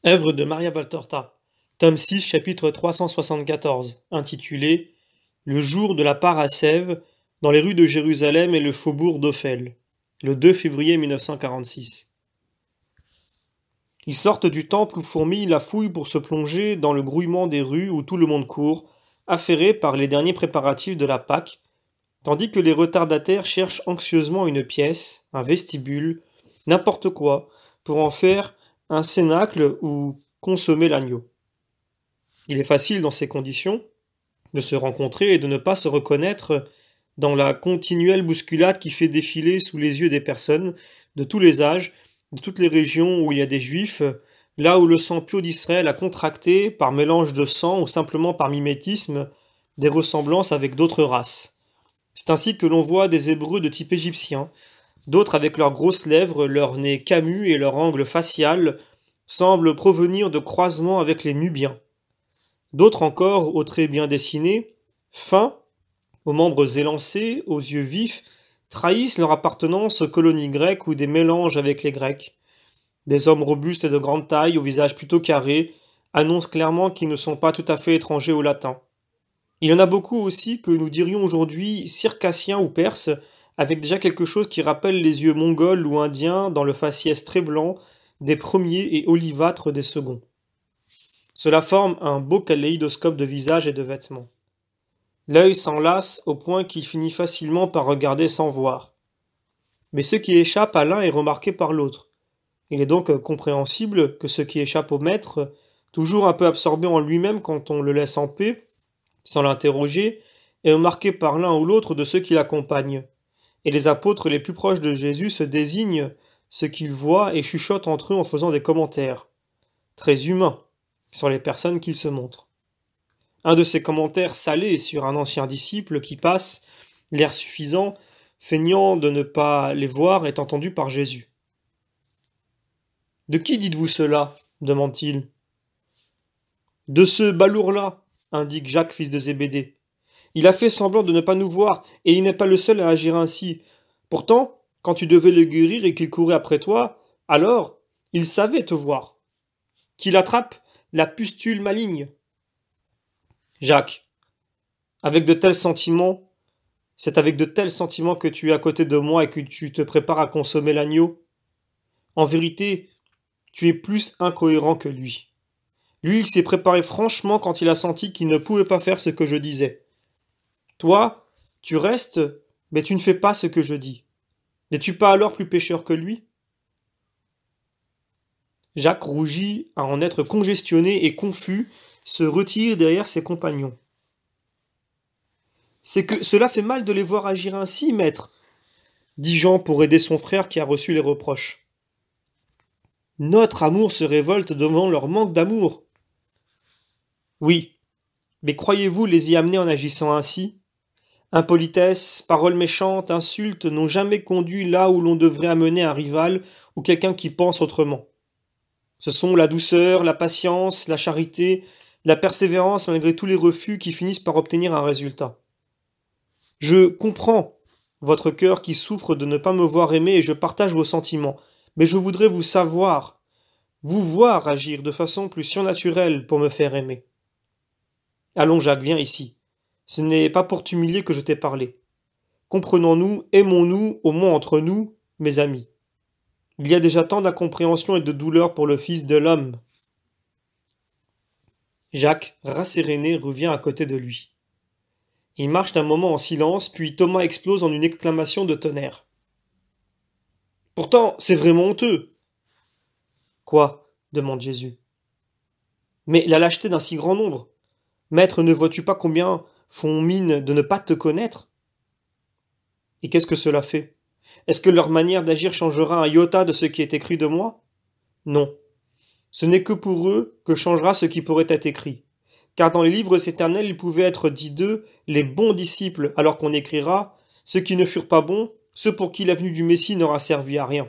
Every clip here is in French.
Œuvre de Maria Valtorta, tome 6, chapitre 374, intitulé Le jour de la Parascève dans les rues de Jérusalem et le faubourg d'Ophel, le 2 février 1946. Ils sortent du temple où fourmille la fouille pour se plonger dans le grouillement des rues où tout le monde court, affairé par les derniers préparatifs de la Pâque, tandis que les retardataires cherchent anxieusement une pièce, un vestibule, n'importe quoi, pour en faire un cénacle où consommer l'agneau. Il est facile dans ces conditions de se rencontrer et de ne pas se reconnaître dans la continuelle bousculade qui fait défiler sous les yeux des personnes de tous les âges, de toutes les régions où il y a des juifs, là où le sang pur d'Israël a contracté, par mélange de sang ou simplement par mimétisme, des ressemblances avec d'autres races. C'est ainsi que l'on voit des Hébreux de type égyptien, d'autres avec leurs grosses lèvres, leur nez camus et leur angle facial semblent provenir de croisements avec les Nubiens. D'autres encore, aux traits bien dessinés, fins, aux membres élancés, aux yeux vifs, trahissent leur appartenance aux colonies grecques ou des mélanges avec les Grecs. Des hommes robustes et de grande taille, au visage plutôt carré, annoncent clairement qu'ils ne sont pas tout à fait étrangers au latin. Il y en a beaucoup aussi que nous dirions aujourd'hui circassiens ou perses, avec déjà quelque chose qui rappelle les yeux mongols ou indiens dans le faciès très blanc des premiers et olivâtres des seconds. Cela forme un beau kaléidoscope de visages et de vêtements. L'œil s'en lasse au point qu'il finit facilement par regarder sans voir. Mais ce qui échappe à l'un est remarqué par l'autre. Il est donc compréhensible que ce qui échappe au maître, toujours un peu absorbé en lui-même quand on le laisse en paix, sans l'interroger, est remarqué par l'un ou l'autre de ceux qui l'accompagnent. Et les apôtres les plus proches de Jésus se désignent ce qu'ils voient et chuchotent entre eux en faisant des commentaires, très humains, sur les personnes qu'ils se montrent. Un de ces commentaires salés sur un ancien disciple qui passe, l'air suffisant, feignant de ne pas les voir, est entendu par Jésus. « De qui dites-vous cela » demande-t-il. « De ce balourd-là » indique Jacques, fils de Zébédée. « Il a fait semblant de ne pas nous voir, et il n'est pas le seul à agir ainsi. Pourtant, quand tu devais le guérir et qu'il courait après toi, alors il savait te voir. Qu'il attrape la pustule maligne. » Jacques, avec de tels sentiments, c'est avec de tels sentiments que tu es à côté de moi et que tu te prépares à consommer l'agneau. En vérité, tu es plus incohérent que lui. Lui, il s'est préparé franchement quand il a senti qu'il ne pouvait pas faire ce que je disais. Toi, tu restes, mais tu ne fais pas ce que je dis. N'es-tu pas alors plus pécheur que lui ? Jacques rougit à en être congestionné et confus, se retire derrière ses compagnons. « C'est que cela fait mal de les voir agir ainsi, maître, dit Jean pour aider son frère qui a reçu les reproches. Notre amour se révolte devant leur manque d'amour. Oui, mais croyez-vous les y amener en agissant ainsi ? Impolitesse, paroles méchantes, insultes n'ont jamais conduit là où l'on devrait amener un rival ou quelqu'un qui pense autrement. Ce sont la douceur, la patience, la charité, la persévérance malgré tous les refus qui finissent par obtenir un résultat. Je comprends votre cœur qui souffre de ne pas me voir aimer et je partage vos sentiments, mais je voudrais vous voir agir de façon plus surnaturelle pour me faire aimer. Allons, Jacques, viens ici. Ce n'est pas pour t'humilier que je t'ai parlé. Comprenons-nous, aimons-nous, au moins entre nous, mes amis. Il y a déjà tant d'incompréhension et de douleur pour le Fils de l'homme. Jacques, rasséréné, revient à côté de lui. Ils marchent un moment en silence, puis Thomas explose en une exclamation de tonnerre. « Pourtant, c'est vraiment honteux !»« Quoi ?» demande Jésus. « Mais la lâcheté d'un si grand nombre. Maître, ne vois-tu pas combien font mine de ne pas te connaître ? Et qu'est-ce que cela fait ? Est-ce que leur manière d'agir changera un iota de ce qui est écrit de moi ? Non. Ce n'est que pour eux que changera ce qui pourrait être écrit. Car dans les livres éternels, il pouvait être dit d'eux les bons disciples, alors qu'on écrira ceux qui ne furent pas bons, ceux pour qui la venue du Messie n'aura servi à rien.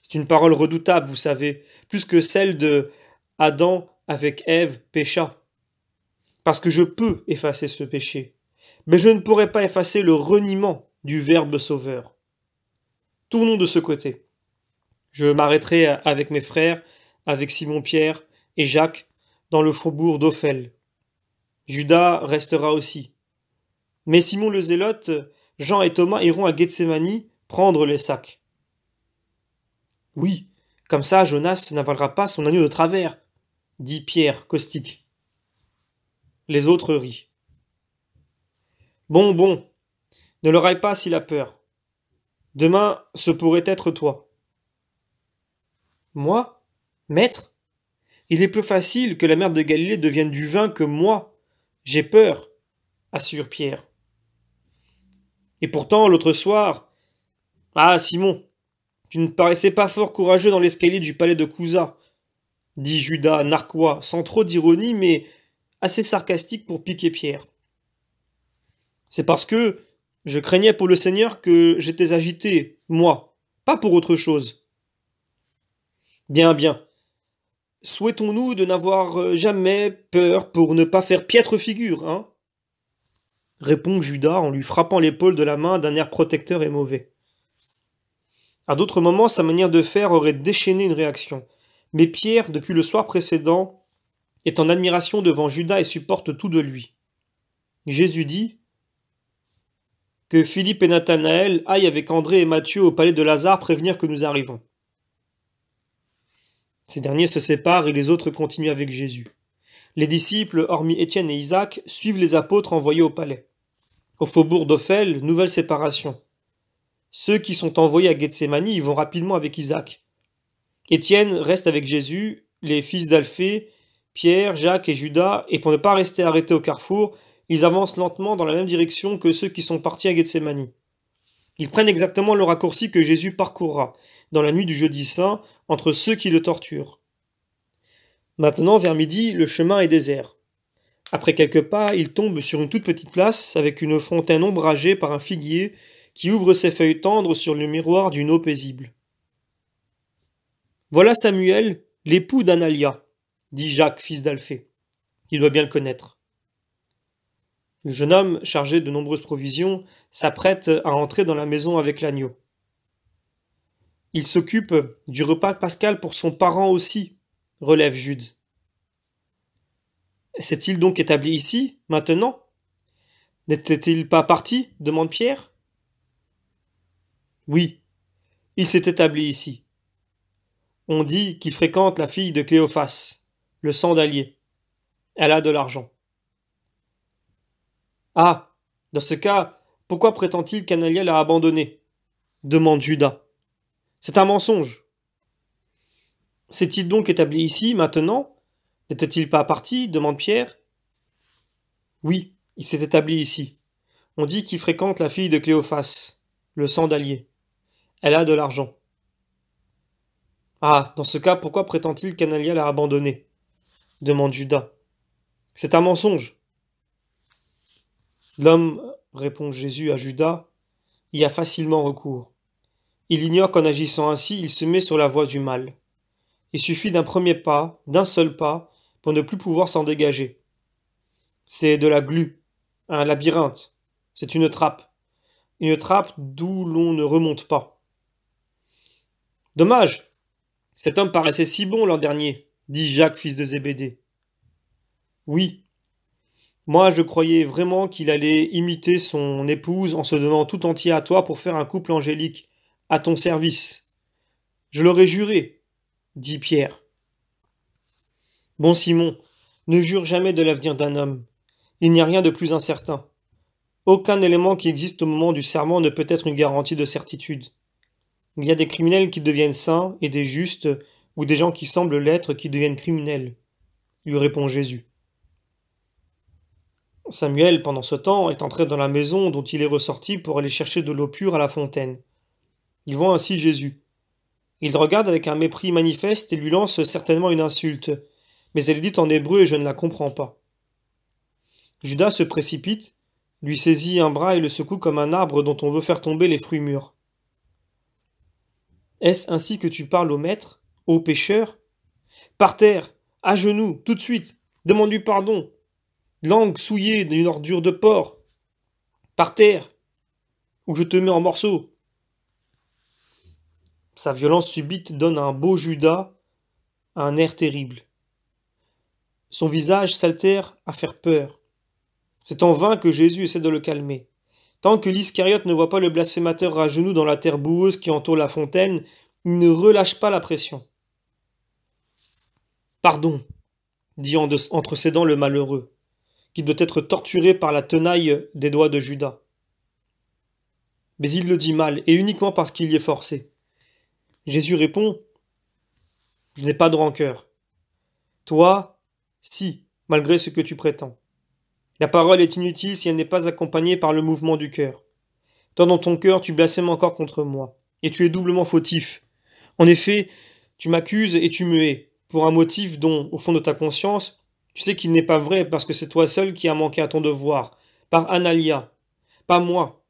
C'est une parole redoutable, vous savez, plus que celle de Adam avec Ève pécha. Parce que je peux effacer ce péché, mais je ne pourrai pas effacer le reniement du Verbe sauveur. Tournons de ce côté. Je m'arrêterai avec mes frères avec Simon-Pierre et Jacques dans le faubourg d'Ophel. Judas restera aussi. Mais Simon le Zélote, Jean et Thomas iront à Gethsémani prendre les sacs. Oui, comme ça Jonas n'avalera pas son agneau de travers, dit Pierre, caustique. Les autres rient. Bon, bon, ne le raille pas s'il a peur. Demain, ce pourrait être toi. Moi? Maître? Il est plus facile que la mer de Galilée devienne du vin que moi. J'ai peur, assure Pierre. Et pourtant, l'autre soir... Ah, Simon, tu ne paraissais pas fort courageux dans l'escalier du palais de Couza, dit Judas narquois, sans trop d'ironie, mais assez sarcastique pour piquer Pierre. C'est parce que je craignais pour le Seigneur que j'étais agité, moi, pas pour autre chose. Bien, bien. Souhaitons-nous de n'avoir jamais peur pour ne pas faire piètre figure, hein? Répond Judas en lui frappant l'épaule de la main d'un air protecteur et mauvais. À d'autres moments, sa manière de faire aurait déchaîné une réaction. Mais Pierre, depuis le soir précédent, est en admiration devant Judas et supporte tout de lui. Jésus dit que Philippe et Nathanaël aillent avec André et Matthieu au palais de Lazare prévenir que nous arrivons. Ces derniers se séparent et les autres continuent avec Jésus. Les disciples, hormis Étienne et Isaac, suivent les apôtres envoyés au palais. Au faubourg d'Ophel, nouvelle séparation. Ceux qui sont envoyés à Gethsémani y vont rapidement avec Isaac. Étienne reste avec Jésus, les fils d'Alphée, Pierre, Jacques et Judas, et pour ne pas rester arrêtés au carrefour, ils avancent lentement dans la même direction que ceux qui sont partis à Gethsémani. Ils prennent exactement le raccourci que Jésus parcourra, dans la nuit du jeudi saint, entre ceux qui le torturent. Maintenant, vers midi, le chemin est désert. Après quelques pas, il tombe sur une toute petite place, avec une fontaine ombragée par un figuier qui ouvre ses feuilles tendres sur le miroir d'une eau paisible. Voilà Samuel, l'époux d'Analia, dit Jacques, fils d'Alphée. Il doit bien le connaître. Le jeune homme, chargé de nombreuses provisions, s'apprête à entrer dans la maison avec l'agneau. Il s'occupe du repas pascal pour son parent aussi, relève Jude. S'est-il donc établi ici, maintenant? N'était-il pas parti? Demande Pierre. Oui, il s'est établi ici. On dit qu'il fréquente la fille de Cléophas, le sandalier. Elle a de l'argent. Ah, dans ce cas, pourquoi prétend-il qu'Analia l'a abandonné? Demande Judas. C'est un mensonge. S'est-il donc établi ici, maintenant? N'était-il pas parti? Demande Pierre. Oui, il s'est établi ici. On dit qu'il fréquente la fille de Cléophas, le sandalier. Elle a de l'argent. Ah, dans ce cas, pourquoi prétend-il qu'Analia l'a abandonné? Demande Judas. C'est un mensonge. L'homme, répond Jésus à Judas, y a facilement recours. Il ignore qu'en agissant ainsi, il se met sur la voie du mal. Il suffit d'un premier pas, d'un seul pas, pour ne plus pouvoir s'en dégager. C'est de la glu, un labyrinthe, c'est une trappe d'où l'on ne remonte pas. Dommage, cet homme paraissait si bon l'an dernier, dit Jacques, fils de Zébédée. Oui, moi je croyais vraiment qu'il allait imiter son épouse en se donnant tout entier à toi pour faire un couple angélique, à ton service. Je l'aurais juré, dit Pierre. Bon Simon, ne jure jamais de l'avenir d'un homme. Il n'y a rien de plus incertain. Aucun élément qui existe au moment du serment ne peut être une garantie de certitude. Il y a des criminels qui deviennent saints et des justes, ou des gens qui semblent l'être qui deviennent criminels, lui répond Jésus. Samuel, pendant ce temps, est entré dans la maison dont il est ressorti pour aller chercher de l'eau pure à la fontaine. Il voit ainsi Jésus. Il le regarde avec un mépris manifeste et lui lance certainement une insulte, mais elle est dite en hébreu et je ne la comprends pas. Judas se précipite, lui saisit un bras et le secoue comme un arbre dont on veut faire tomber les fruits mûrs. Est-ce ainsi que tu parles au maître, ô pécheur? Par terre, à genoux, tout de suite, demande-lui pardon. Langue souillée d'une ordure de porc. Par terre, ou je te mets en morceaux. Sa violence subite donne à un beau Judas a un air terrible. Son visage s'altère à faire peur. C'est en vain que Jésus essaie de le calmer. Tant que l'Iscariote ne voit pas le blasphémateur à genoux dans la terre boueuse qui entoure la fontaine, il ne relâche pas la pression. Pardon, dit entre ses dents le malheureux, qui doit être torturé par la tenaille des doigts de Judas. Mais il le dit mal, et uniquement parce qu'il y est forcé. Jésus répond, « Je n'ai pas de rancœur. Toi, si, malgré ce que tu prétends. La parole est inutile si elle n'est pas accompagnée par le mouvement du cœur. Toi, dans ton cœur, tu blasphèmes encore contre moi, et tu es doublement fautif. En effet, tu m'accuses et tu me hais, pour un motif dont, au fond de ta conscience, tu sais qu'il n'est pas vrai parce que c'est toi seul qui as manqué à ton devoir, par Analia, pas moi.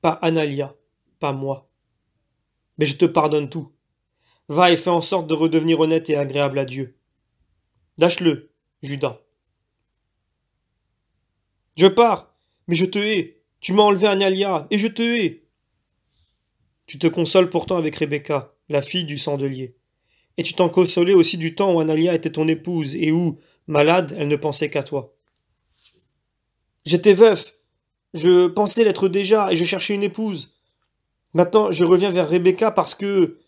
Pas Analia, pas moi. Mais je te pardonne tout. Va et fais en sorte de redevenir honnête et agréable à Dieu. Lâche-le, Judas. Je pars, mais je te hais. Tu m'as enlevé Analia, et je te hais. Tu te consoles pourtant avec Rebecca, la fille du chandelier. Et tu t'en consolais aussi du temps où Analia était ton épouse, et où, malade, elle ne pensait qu'à toi. J'étais veuf. Je pensais l'être déjà, et je cherchais une épouse. Maintenant, je reviens vers Rebecca parce que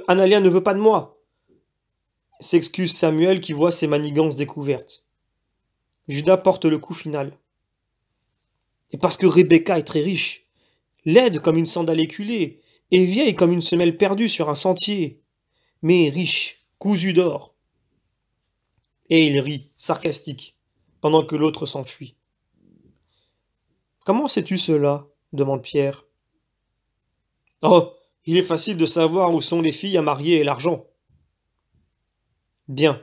Analia ne veut pas de moi. S'excuse Samuel qui voit ses manigances découvertes. Judas porte le coup final. Et parce que Rebecca est très riche, laide comme une sandale éculée, et vieille comme une semelle perdue sur un sentier, mais riche, cousue d'or. Et il rit, sarcastique, pendant que l'autre s'enfuit. Comment sais-tu cela? Demande Pierre. Oh, il est facile de savoir où sont les filles à marier et l'argent. Bien.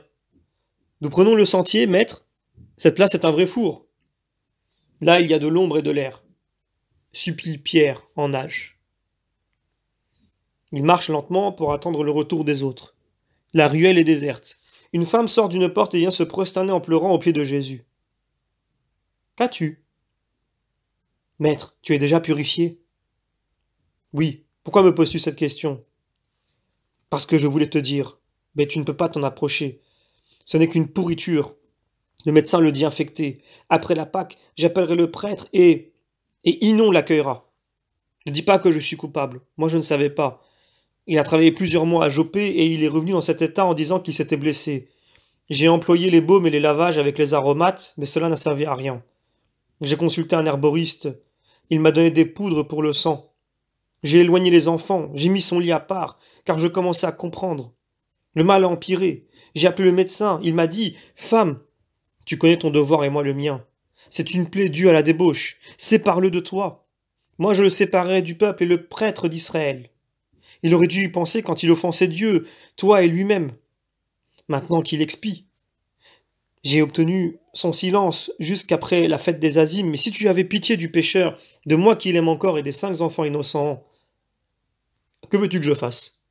Nous prenons le sentier, maître. Cette place est un vrai four. Là, il y a de l'ombre et de l'air. Supplie Pierre en nage. Il marche lentement pour attendre le retour des autres. La ruelle est déserte. Une femme sort d'une porte et vient se prosterner en pleurant aux pieds de Jésus. Qu'as-tu? Maître, tu es déjà purifié? Oui, pourquoi me poses-tu cette question? Parce que je voulais te dire, mais tu ne peux pas t'en approcher. Ce n'est qu'une pourriture. Le médecin le dit infecté. Après la Pâque, j'appellerai le prêtre et Inon l'accueillera. Ne dis pas que je suis coupable. Moi, je ne savais pas. Il a travaillé plusieurs mois à Joppé et il est revenu dans cet état en disant qu'il s'était blessé. J'ai employé les baumes et les lavages avec les aromates, mais cela n'a servi à rien. J'ai consulté un herboriste. Il m'a donné des poudres pour le sang. J'ai éloigné les enfants. J'ai mis son lit à part, car je commençais à comprendre. Le mal a empiré. J'ai appelé le médecin. Il m'a dit, « Femme, tu connais ton devoir et moi le mien. C'est une plaie due à la débauche. Sépare-le de toi. Moi je le séparerai du peuple et le prêtre d'Israël. Il aurait dû y penser quand il offensait Dieu, toi et lui-même. Maintenant qu'il expie. J'ai obtenu son silence jusqu'après la fête des Azimes, mais si tu avais pitié du pécheur, de moi qui l'aime encore et des 5 enfants innocents, que veux-tu que je fasse?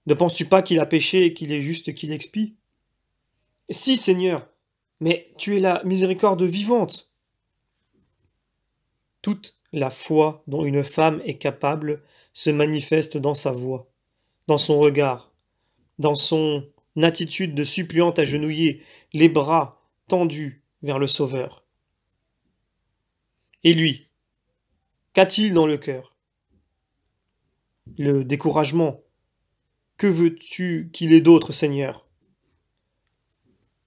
Ne penses-tu pas qu'il a péché et qu'il est juste qu'il expie? Si, Seigneur, mais tu es la miséricorde vivante. Toute la foi dont une femme est capable se manifeste dans sa voix, dans son regard, dans son attitude de suppliante agenouillée, les bras tendus vers le Sauveur. Et lui, qu'a-t-il dans le cœur? Le découragement. Que veux-tu qu'il ait d'autre, Seigneur?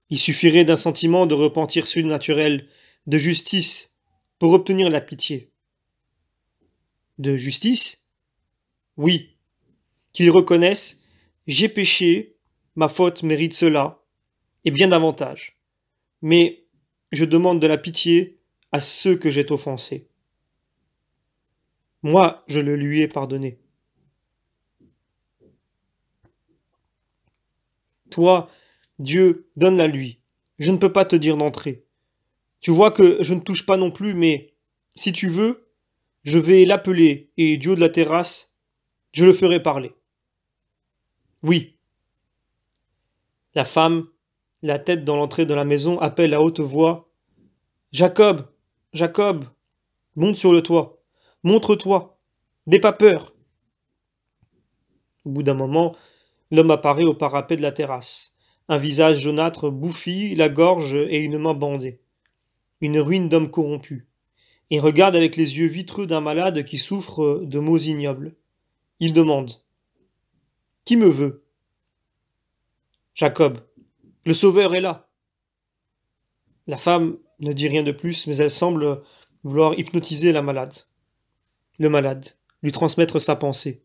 Il suffirait d'un sentiment de repentir surnaturel, de justice, pour obtenir la pitié. De justice? Oui. Qu'il reconnaisse, j'ai péché, ma faute mérite cela, et bien davantage. Mais je demande de la pitié à ceux que j'ai offensés. Moi, je le lui ai pardonné. Toi, Dieu, donne-la lui. Je ne peux pas te dire d'entrer. Tu vois que je ne touche pas non plus, mais si tu veux, je vais l'appeler, et du haut de la terrasse, je le ferai parler. Oui. La femme, la tête dans l'entrée de la maison, appelle à haute voix. Jacob, Jacob, monte sur le toit. Montre-toi. N'aie pas peur. Au bout d'un moment, L'homme apparaît au parapet de la terrasse. Un visage jaunâtre bouffi, la gorge et une main bandée. Une ruine d'homme corrompu. Il regarde avec les yeux vitreux d'un malade qui souffre de maux ignobles. Il demande. Qui me veut? Jacob. Le Sauveur est là. La femme ne dit rien de plus, mais elle semble vouloir hypnotiser la malade. Le malade, lui transmettre sa pensée.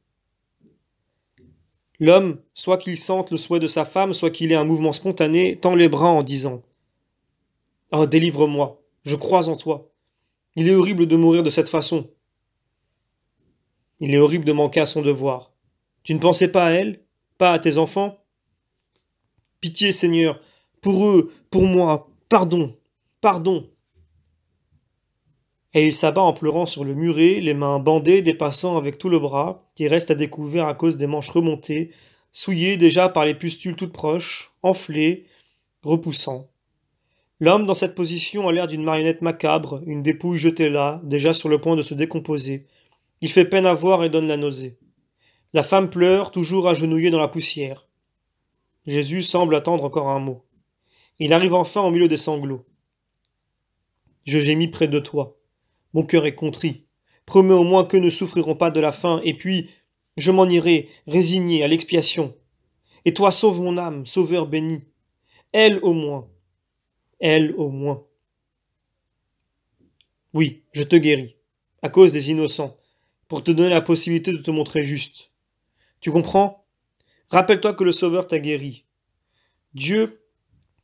L'homme, soit qu'il sente le souhait de sa femme, soit qu'il ait un mouvement spontané, tend les bras en disant « Oh, délivre-moi, je crois en toi. Il est horrible de mourir de cette façon. Il est horrible de manquer à son devoir. Tu ne pensais pas à elle, pas à tes enfants? Pitié, Seigneur, pour eux, pour moi, pardon, pardon. » Et il s'abat en pleurant sur le muret, les mains bandées, dépassant avec tout le bras, qui reste à découvert à cause des manches remontées, souillées déjà par les pustules toutes proches, enflées, repoussant. L'homme dans cette position a l'air d'une marionnette macabre, une dépouille jetée là, déjà sur le point de se décomposer. Il fait peine à voir et donne la nausée. La femme pleure, toujours agenouillée dans la poussière. Jésus semble attendre encore un mot. Il arrive enfin au milieu des sanglots. Je gémis près de toi. Mon cœur est contrit. Promets au moins qu'eux ne souffriront pas de la faim, et puis je m'en irai, résigné à l'expiation. Et toi sauve mon âme, sauveur béni. Elle au moins. Elle au moins. Oui, je te guéris, à cause des innocents, pour te donner la possibilité de te montrer juste. Tu comprends? Rappelle-toi que le Sauveur t'a guéri. Dieu,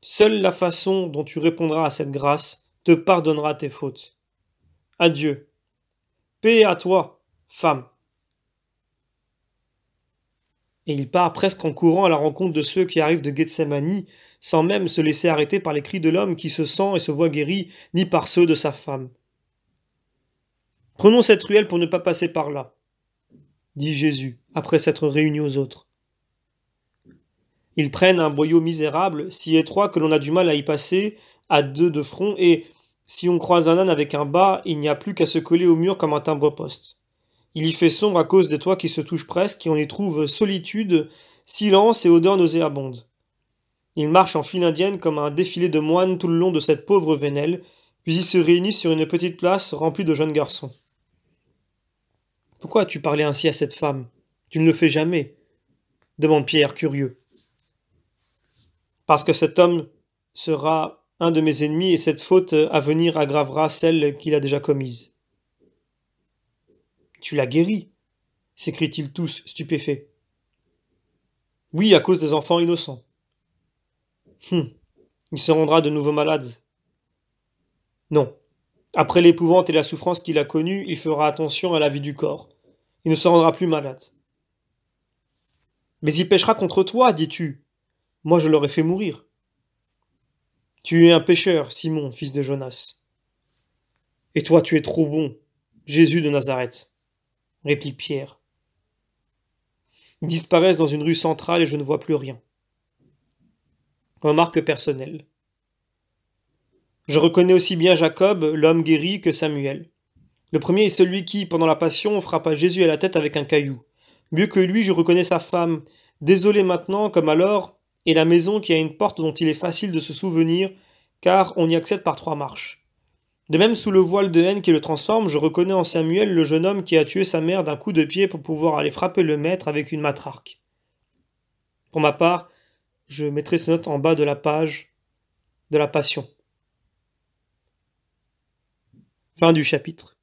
seule la façon dont tu répondras à cette grâce, te pardonnera tes fautes. Adieu. Paix à toi, femme. Et il part presque en courant à la rencontre de ceux qui arrivent de Gethsémani, sans même se laisser arrêter par les cris de l'homme qui se sent et se voit guéri, ni par ceux de sa femme. Prenons cette ruelle pour ne pas passer par là, dit Jésus, après s'être réuni aux autres. Ils prennent un boyau misérable, si étroit que l'on a du mal à y passer, à deux de front, et, si on croise un âne avec un bât, il n'y a plus qu'à se coller au mur comme un timbre-poste. Il y fait sombre à cause des toits qui se touchent presque, et on y trouve solitude, silence et odeur nauséabonde. Ils marchent en file indienne comme un défilé de moines tout le long de cette pauvre vénelle, puis ils se réunissent sur une petite place remplie de jeunes garçons. « Pourquoi as-tu parlé ainsi à cette femme? Tu ne le fais jamais, » demande Pierre, curieux. « Parce que cet homme sera un de mes ennemis et cette faute à venir aggravera celle qu'il a déjà commise. »« Tu l'as guéri » s'écrient-ils tous, stupéfaits. « Oui, à cause des enfants innocents. »« Il se rendra de nouveau malade. »« Non. Après l'épouvante et la souffrance qu'il a connue, il fera attention à la vie du corps. Il ne se rendra plus malade. »« Mais il péchera contre toi, dis-tu. Moi je l'aurais fait mourir. »« Tu es un pécheur, Simon, fils de Jonas. »« Et toi tu es trop bon, Jésus de Nazareth, » réplique Pierre. Ils disparaissent dans une rue centrale et je ne vois plus rien. Remarque personnelle. Je reconnais aussi bien Jacob, l'homme guéri, que Samuel. Le premier est celui qui, pendant la Passion, frappa Jésus à la tête avec un caillou. Mieux que lui, je reconnais sa femme, désolée maintenant comme alors, et la maison qui a une porte dont il est facile de se souvenir, car on y accède par 3 marches. De même, sous le voile de haine qui le transforme, je reconnais en Samuel le jeune homme qui a tué sa mère d'un coup de pied pour pouvoir aller frapper le maître avec une matraque. Pour ma part, je mettrai ces notes en bas de la page de la Passion. Fin du chapitre.